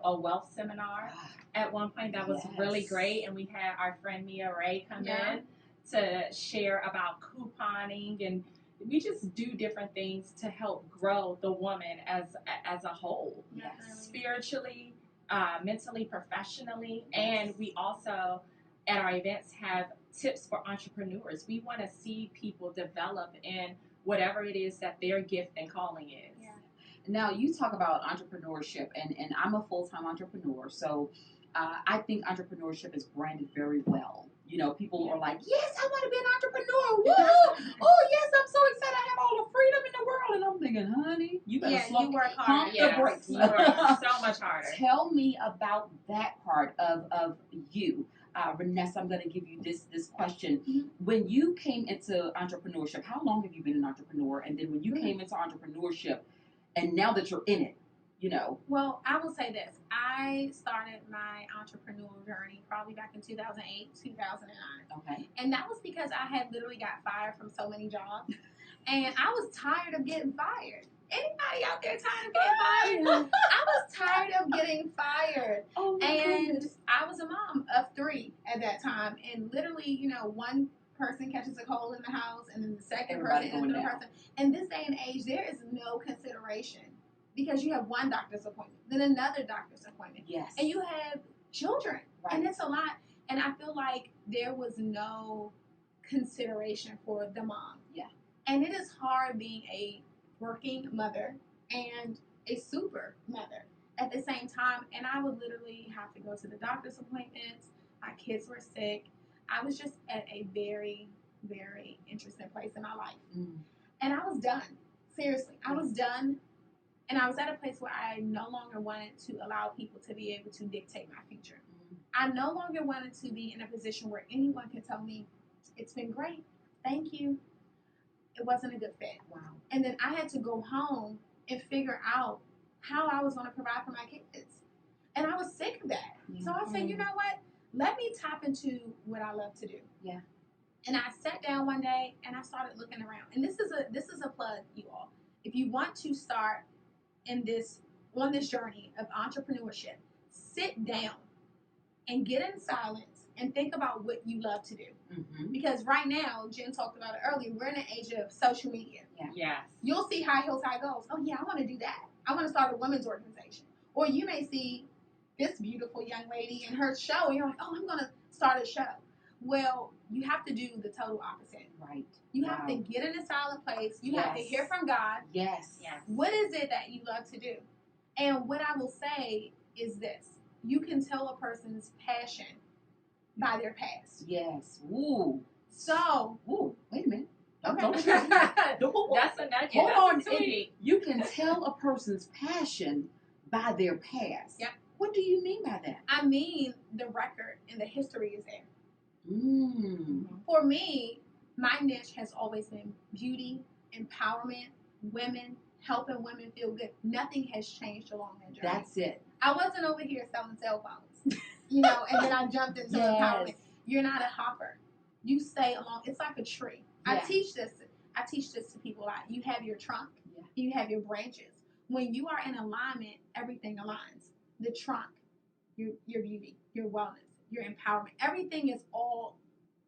a wealth seminar at one point that was really great, and we had our friend Mia Ray come in to share about couponing, and we just do different things to help grow the woman as a whole, spiritually, mentally, professionally, and we also at our events have tips for entrepreneurs. We want to see people develop in whatever it is that their gift and calling is. Now, you talk about entrepreneurship, and I'm a full-time entrepreneur, so I think entrepreneurship is branded very well. People are like, yes, I want to be an entrepreneur. Woo! Oh, yes, I'm so excited. I have all the freedom in the world. And I'm thinking, honey, you better you work hard. pump the brakes. You work so much harder. Tell me about that part of you. Renessa, I'm going to give you this question. When you came into entrepreneurship, how long have you been an entrepreneur? And then when you came into entrepreneurship, and now that you're in it, Well, I will say this. I started my entrepreneurial journey probably back in 2008, 2009. Okay. And that was because I had literally got fired from so many jobs. And I was tired of getting fired. Anybody out there tired of getting fired? I was tired of getting fired. Oh, and goodness. I was a mom of 3 at that time. And literally, one person catches a cold in the house, and then the second person, and the third person. And this day and age, there is no consideration, because you have one doctor's appointment, then another doctor's appointment. Yes. And you have children. Right. And it's a lot. And I feel like there was no consideration for the mom. Yeah. And it is hard being a working mother and a super mother at the same time. And I would literally have to go to the doctor's appointments. My kids were sick. I was just at a very, very interesting place in my life. And I was done. Seriously, I was done. And I was at a place where I no longer wanted to allow people to be able to dictate my future. I no longer wanted to be in a position where anyone can tell me, it's been great, thank you. It wasn't a good fit. Wow. And then I had to go home and figure out how I was going to provide for my kids. And I was sick of that. So I said, you know what? Let me tap into what I love to do. Yeah. And I sat down one day and I started looking around. And this is a plug, you all. If you want to start on this journey of entrepreneurship, sit down and get in silence and think about what you love to do. Because right now, Jen talked about it earlier, we're in an age of social media. Yes. You'll see High Heels, High Goals. Oh yeah, I want to do that. I want to start a women's organization. Or you may see this beautiful young lady in her show, and you're like, oh, I'm going to start a show. Well, you have to do the total opposite. Right. You have to get in a silent place. You have to hear from God. Yes. What is it that you love to do? And what I will say is this: you can tell a person's passion by their past. Yes. Ooh. So, Wait a minute. Okay. That's a nugget. Hold on. Sweet. You can tell a person's passion by their past. Yep. What do you mean by that? I mean, the record and the history is there. Mm. For me, my niche has always been beauty, empowerment, women, helping women feel good. Nothing has changed along that journey. That's it. I wasn't over here selling cell phones, and then I jumped into empowerment. You're not a hopper. You stay along. It's like a tree. Yeah. I teach this to people a lot. You have your trunk. Yeah. You have your branches. When you are in alignment, everything aligns. The trunk, your beauty, your wellness, your empowerment. Everything is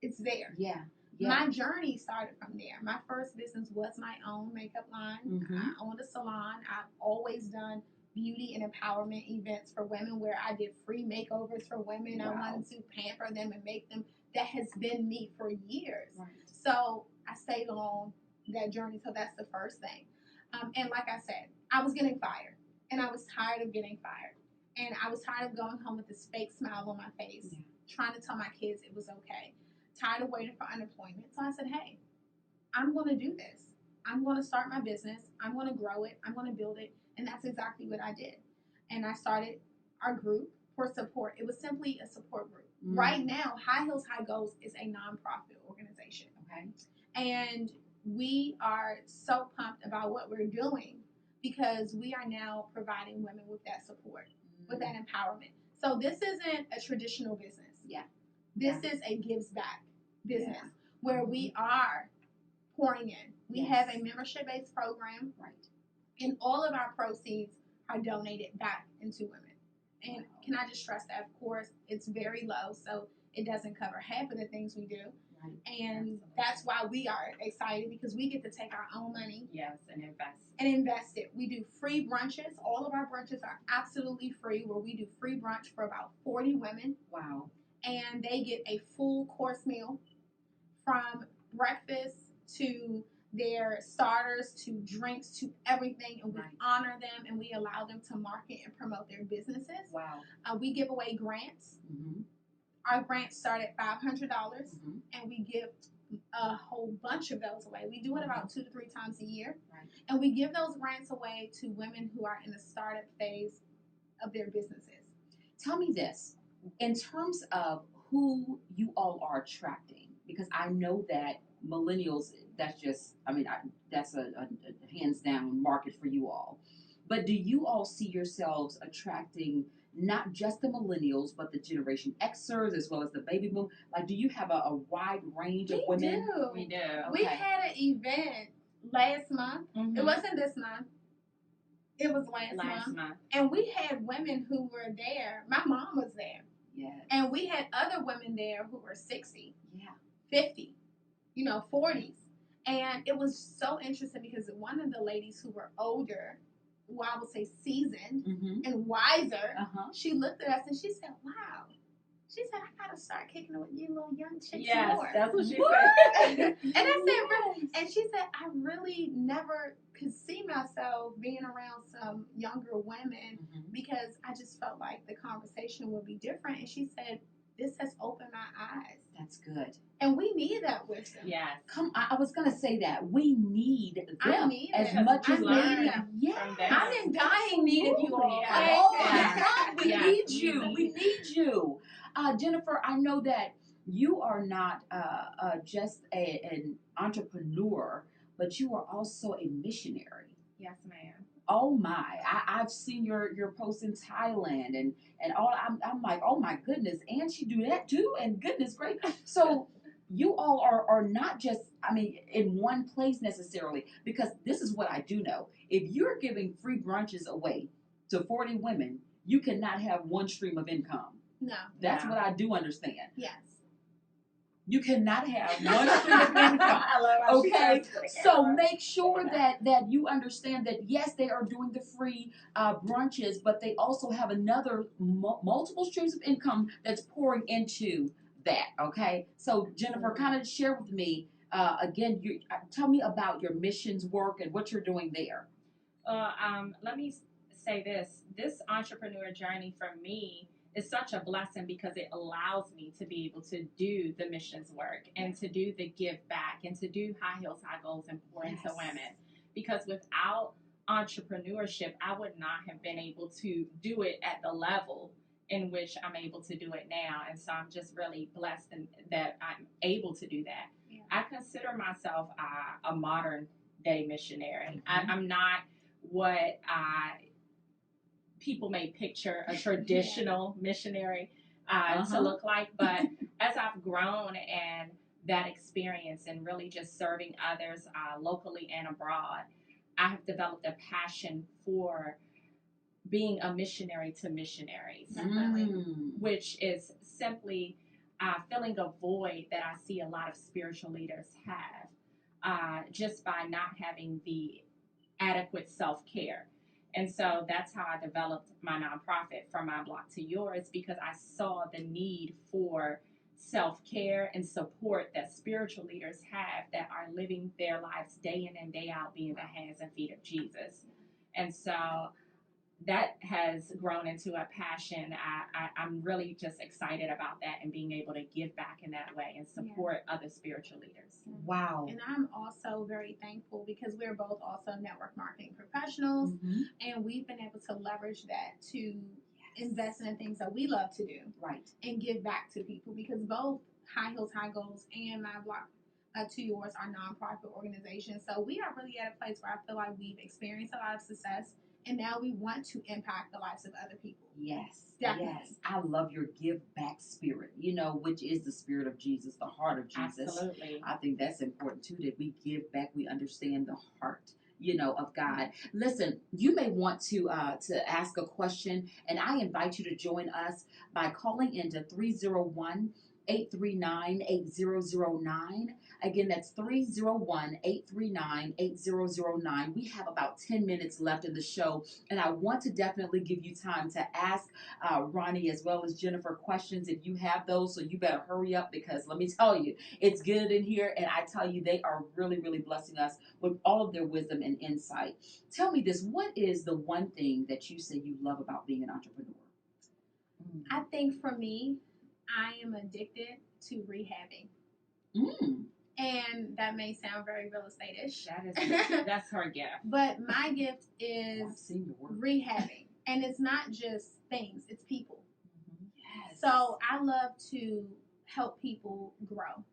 it's there. Yeah. My journey started from there. My first business was my own makeup line. Mm-hmm. I owned a salon. I've always done beauty and empowerment events for women where I did free makeovers for women. Wow. I wanted to pamper them and make them. That has been me for years. Right. So I stayed along that journey. So that's the first thing. And like I said, I was getting fired. And I was tired of getting fired. And I was tired of going home with this fake smile on my face, trying to tell my kids it was okay. Tired of waiting for unemployment. So I said, hey, I'm going to do this. I'm going to start my business. I'm going to grow it. I'm going to build it. And that's exactly what I did. And I started our group for support. It was simply a support group. Right now, High Heels, High Goals is a nonprofit organization. Okay. And we are so pumped about what we're doing because we are now providing women with that support, with that empowerment. So this isn't a traditional business. Yeah. This is a gives back business where we are pouring in. We have a membership-based program. Right. And all of our proceeds are donated back into women. And can I just stress that, of course, it's very low, so it doesn't cover half of the things we do. Right. And that's why we are excited because we get to take our own money. Yes, and invest. And invest it. We do free brunches. All of our brunches are absolutely free, where we do free brunch for about 40 women. Wow. And they get a full course meal from breakfast to their starters to drinks to everything, and we honor them and we allow them to market and promote their businesses. Wow. We give away grants. Mm-hmm. Our grants start at $500, and we give a whole bunch of those away. We do it about 2 to 3 times a year, and we give those grants away to women who are in the startup phase of their businesses. Tell me this, in terms of who you all are attracting, because I know that millennials, that's a hands down market for you all. But do you all see yourselves attracting not just the millennials, but the Generation Xers as well as the baby boom? Like, do you have a wide range of women? We do. Okay. We had an event last month. It wasn't this month. It was last month. And we had women who were there. My mom was there. Yes. And we had other women there who were 60, 50, 40s. And it was so interesting because one of the ladies who were older, well, I would say seasoned and wiser, she looked at us and she said, wow. She said, I got to start kicking it with you little young chicks more. That's what she said. And I said, really? And she said, I really never could see myself being around some younger women because I just felt like the conversation would be different. And she said, this has opened my eyes. That's good. And we need that wisdom. Yes. I was going to say that. We need them I need as them. much as I we need need them. Yes. I'm in dying need of you all. Yeah. Oh my God, we need you. We need you. Jennifer, I know that you are not just an entrepreneur, but you are also a missionary. Yes, ma'am. Oh my! I've seen your posts in Thailand and all. I'm like, oh my goodness, and she do that too, and goodness great. So you all are not just, in one place necessarily, because this is what I do know. If you're giving free brunches away to 40 women, you cannot have one stream of income. No. That's what I do understand. Yes. You cannot have one stream of income. I love how she Okay, says it. so make sure that you understand that yes, they are doing the free brunches, but they also have another multiple streams of income that's pouring into that. Okay, so Jennifer, kind of share with me again. Tell me about your missions work and what you're doing there. Let me say this entrepreneur journey for me is such a blessing because it allows me to be able to do the missions work and to do the give back and to do high heels, high goals and pour into women. Because without entrepreneurship, I would not have been able to do it at the level in which I'm able to do it now. And so I'm just really blessed that I'm able to do that. Yeah. I consider myself a modern day missionary. I'm not what people may picture a traditional missionary to look like, but as I've grown and that experience and really just serving others locally and abroad, I have developed a passion for being a missionary to missionaries, which is simply filling a void that I see a lot of spiritual leaders have just by not having the adequate self-care. And so that's how I developed my nonprofit, From My Block to Yours, because I saw the need for self-care and support that spiritual leaders have that are living their lives day in and day out being the hands and feet of Jesus. And so that has grown into a passion. I'm really just excited about that and being able to give back in that way and support other spiritual leaders. Wow. And I'm also very thankful because we're both also network marketing professionals, and we've been able to leverage that to invest in the things that we love to do, and give back to people, because both High Heels, High Goals and My Block to Yours are nonprofit organizations. So we are really at a place where I feel like we've experienced a lot of success. And now we want to impact the lives of other people. Yes. Definitely. Yes. I love your give back spirit, which is the spirit of Jesus, the heart of Jesus. Absolutely. I think that's important too, that we give back, we understand the heart, of God. Listen, you may want to ask a question, and I invite you to join us by calling into 301-839-8009. Again, that's 301-839-8009. We have about 10 minutes left in the show, and I want to definitely give you time to ask Ronni as well as Jennifer questions if you have those, so you better hurry up, because let me tell you, it's good in here, and I tell you, they are really, really blessing us with all of their wisdom and insight. Tell me this, what is the one thing that you say you love about being an entrepreneur? I think for me, I am addicted to rehabbing. And that may sound very real estate-ish. That's her gift. But my gift is rehabbing. And it's not just things, it's people. Yes. So I love to help people grow.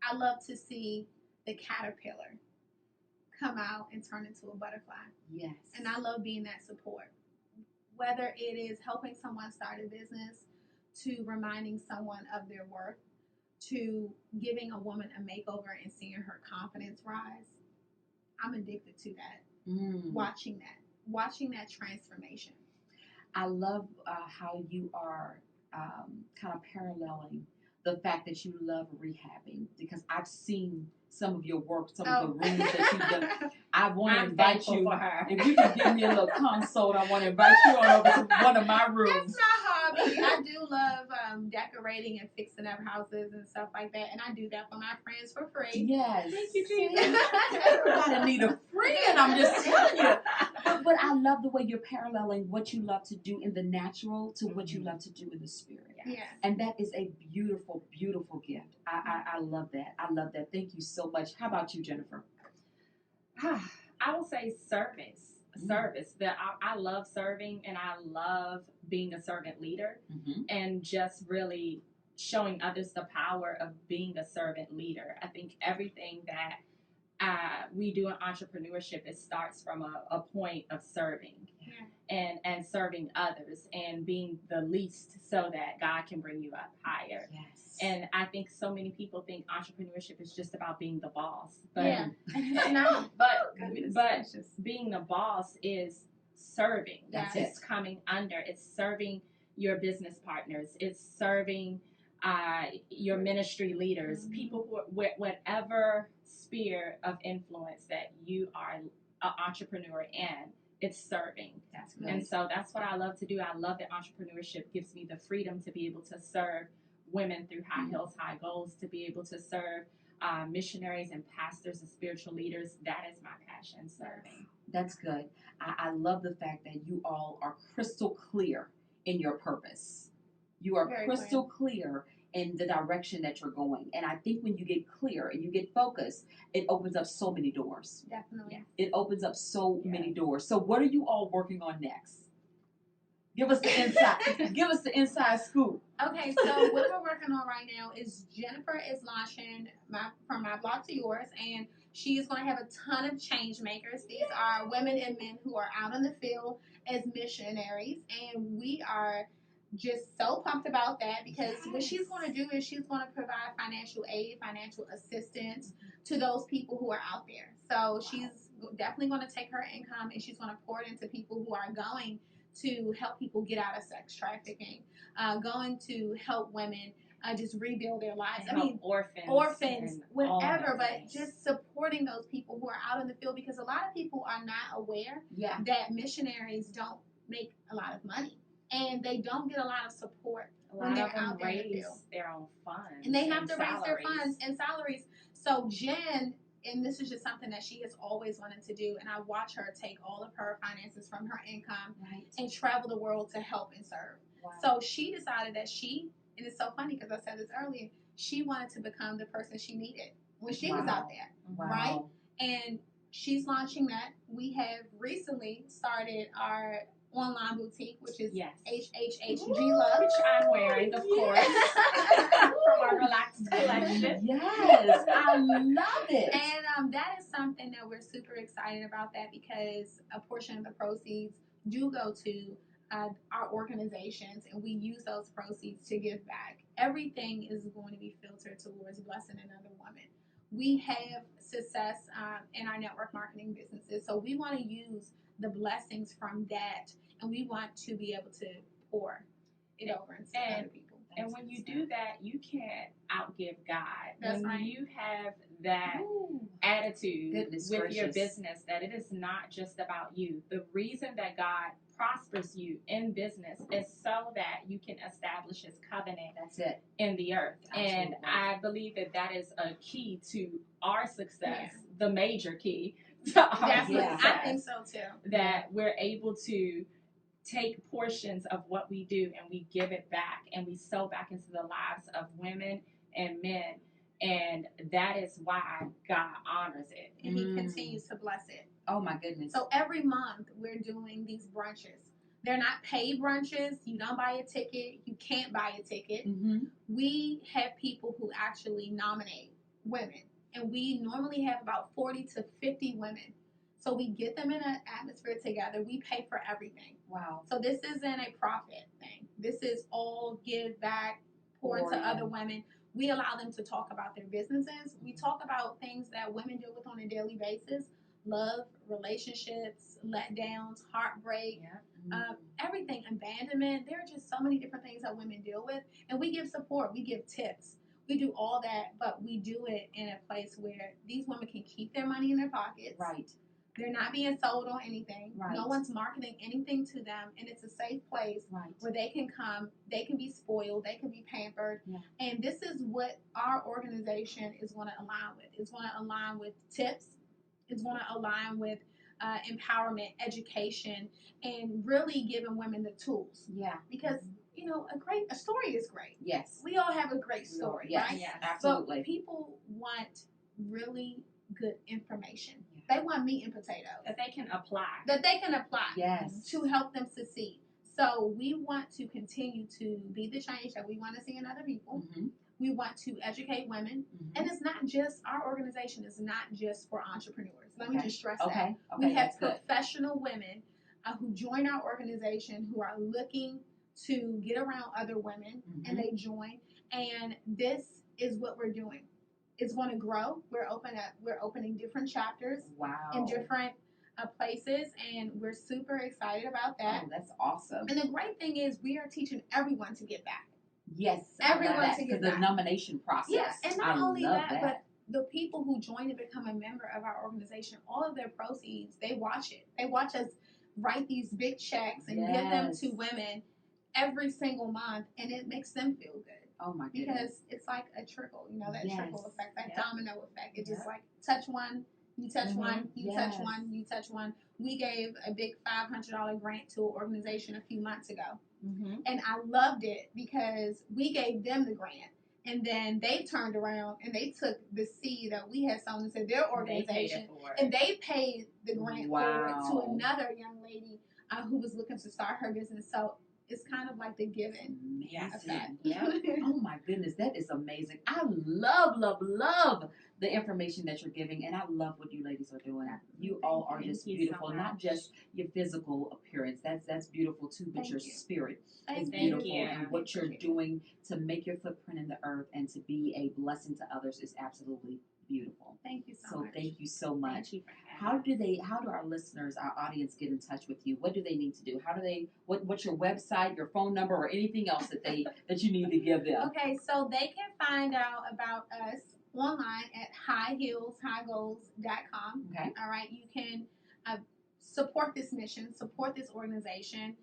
I love to see the caterpillar come out and turn into a butterfly. Yes. And I love being that support. Whether it is helping someone start a business, to reminding someone of their worth, to giving a woman a makeover and seeing her confidence rise. I'm addicted to that. Watching that transformation. I love how you are kind of paralleling the fact that you love rehabbing, because I've seen some of your work, some of the rooms that you've done. I want to invite you. If you can give me a little consult, I want to invite you on over to one of my rooms. That's my hobby. I do love decorating and fixing up houses and stuff like that, and I do that for my friends for free. Yes. Thank you, Jesus. Everybody need a friend, I'm just telling you. But I love the way you're paralleling what you love to do in the natural to what you love to do in the spirit. Yes. And that is a beautiful, beautiful gift. I love that. I love that. Thank you so much. How about you, Jennifer? I will say service. I love serving, and I love being a servant leader, and just really showing others the power of being a servant leader. I think everything that we do in entrepreneurship, it starts from a point of serving and serving others and being the least so that God can bring you up higher. Yes. And I think so many people think entrepreneurship is just about being the boss. But but being the boss is serving. That's it's coming under. It's serving your business partners. It's serving your ministry leaders, people who whatever sphere of influence that you are an entrepreneur in, it's serving. That's great. And so that's what I love to do. I love that entrepreneurship gives me the freedom to be able to serve women through High Heels, High Goals, to be able to serve missionaries and pastors and spiritual leaders. That is my passion, serving. That's good. I love the fact that you all are crystal clear in your purpose. You are Very crystal clear in the direction that you're going. And I think when you get clear and you get focused, it opens up so many doors. Definitely. It opens up so many doors. So what are you all working on next? Give us the inside. Give us the inside scoop. Okay, so what we're working on right now is Jennifer is launching From My Block to Yours, and she is going to have a ton of change makers. These are women and men who are out in the field as missionaries, and we are just so pumped about that because what she's going to do is she's going to provide financial aid, financial assistance to those people who are out there. So she's definitely going to take her income and she's going to pour it into people who are going to help people get out of sex trafficking, going to help women just rebuild their lives. I mean, orphans, whatever, but just supporting those people who are out in the field because a lot of people are not aware that missionaries don't make a lot of money and they don't get a lot of support when they're out there in the field. Their own funds. And they have to raise their funds and salaries. So Jen, and this is just something that she has always wanted to do, and I watch her take all of her finances from her income and travel the world to help and serve. Wow. So she decided that and it's so funny because I said this earlier, she wanted to become the person she needed when she was out there, right? And she's launching that. We have recently started our online boutique, which is HHHG Love, which I'm wearing, of course, from our Relaxed collection. Yes, I love it. And that is something that we're super excited about that because a portion of the proceeds do go to our organizations, and we use those proceeds to give back. Everything is going to be filtered towards blessing another woman. We have success in our network marketing businesses, so we want to use the blessings from that, and we want to be able to pour it over into other people. And when you do that, you can't outgive God. That's when you have that attitude with your business, that it is not just about you. The reason that God prospers you in business is so that you can establish His covenant in the earth. Absolutely. And I believe that is a key to our success, the major key to our success. I think so too. That we're able to take portions of what we do and we give it back and we sow back into the lives of women and men. And that is why God honors it. And He continues to bless it. Oh my goodness. So every month we're doing these brunches. They're not paid brunches. You don't buy a ticket. You can't buy a ticket. We have people who actually nominate women. And we normally have about 40 to 50 women. So we get them in an atmosphere together. We pay for everything. Wow. So this isn't a profit thing. This is all give back, pour into other women. We allow them to talk about their businesses. We talk about things that women deal with on a daily basis. Love, relationships, letdowns, heartbreak, everything, abandonment. There are just so many different things that women deal with. And we give support. We give tips. We do all that, but we do it in a place where these women can keep their money in their pockets. Right. They're not being sold on anything. Right. No one's marketing anything to them. And it's a safe place where they can come. They can be spoiled. They can be pampered. Yeah. And this is what our organization is going to align with. It's going to align with tips. It's going to align with empowerment, education, and really giving women the tools. Yeah. Because, you know, a story is great. Yes. We all have a great story, right? Yes, absolutely. But people want really good information. They want meat and potatoes. That they can apply. Yes. To help them succeed. So we want to continue to be the change that we want to see in other people. We want to educate women. And it's not just, our organization is not just for entrepreneurs. Let me just stress that. We have professional women who join our organization who are looking to get around other women, and they join. And this is what we're doing. It's going to grow. We're opening different chapters in different places, and we're super excited about that. Oh, that's awesome. And the great thing is we are teaching everyone to get back. Yes, everyone to get back. The nomination process. Yes, and not only that, but the people who join and become a member of our organization, all of their proceeds, they watch it. They watch us write these big checks and give them to women every single month, and it makes them feel good. Oh my goodness. Because it's like a trickle, that Yes. trickle effect, that Yeah. domino effect. It just Yeah. like touch one, you touch one, you touch Yes. one, you touch one. We gave a big $500 grant to an organization a few months ago. And I loved it because we gave them the grant. And then they turned around and they took the seed that we had sown into their organization and they paid the grant forward to another young lady who was looking to start her business. So it's kind of like the giving effect. Yeah. Oh my goodness, that is amazing. I love, love, love the information that you're giving, and I love what you ladies are doing. You all are just beautiful, so not just your physical appearance. That's beautiful too, but your spirit is Thank beautiful, you. and what you're doing to make your footprint in the earth and to be a blessing to others is absolutely beautiful. Thank you so much. Thank you so much. Thank you for having How do our listeners, our audience get in touch with you? What do they need to do? What's your website, your phone number, or anything else that you need to give them? Okay, so they can find out about us online at highheelshighgoals.com. Okay. All right, you can support this mission, support this organization,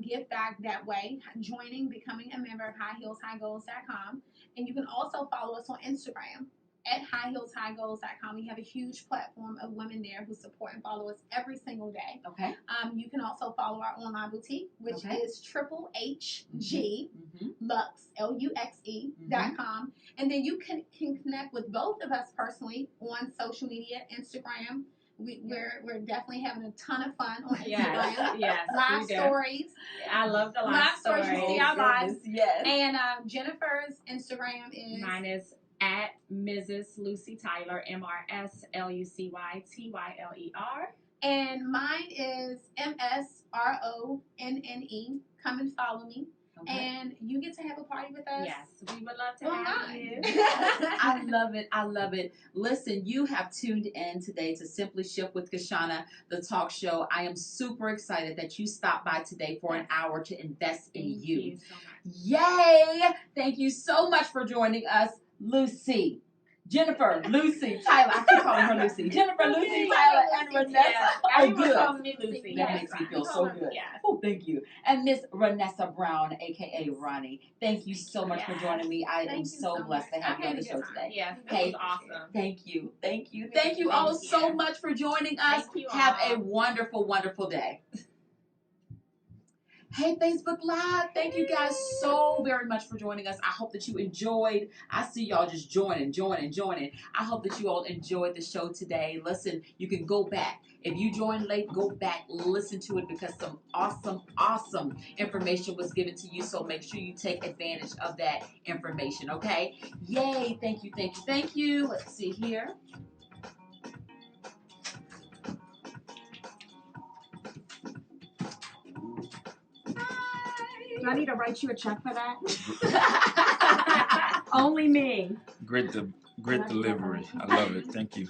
give back that way, becoming a member of highheelshighgoals.com. And you can also follow us on Instagram at highheelshighgoals.com. We have a huge platform of women there who support and follow us every single day. Okay. You can also follow our online boutique, which is Triple HG Luxe LUXE.com. And then you can connect with both of us personally on social media, Instagram. We're definitely having a ton of fun on Instagram. Yes, live stories. I love the live stories. You see our lives. Yes. And Jennifer's Instagram is. Mine is at Mrs. Lucy Tyler, MRSLUCYTYLER. And mine is MSRONNE. Come and follow me. Okay. And you get to have a party with us. Yes, we would love to have you. I love it. I love it. Listen, you have tuned in today to Simply Shift with Kashonna, the talk show. I am super excited that you stopped by today for an hour to invest in you. Thank you so much. Yay! Thank you so much for joining us, Lucy. Jennifer, Lucy, Tyler. I keep calling her Lucy. Jennifer, Lucy, Tyler, and Renessa. Everyone calls me Lucy. That makes me feel so good. Oh, thank you. And Miss Renessa Brown, a.k.a. Ronni. Thank you so much for joining me. I am so blessed to have you on the show today. Yes, hey, was awesome. Thank you. Thank you. Thank you all so much for joining us. Have a wonderful, wonderful day. Hey, Facebook Live. Thank you guys so very much for joining us. I hope that you enjoyed. I see y'all just joining. I hope that you all enjoyed the show today. Listen, you can go back. If you joined late, go back, listen to it because some awesome information was given to you. So make sure you take advantage of that information, okay? Yay. Thank you. Let's see here. Do I need to write you a check for that? Only me. Great delivery. I love it. Thank you.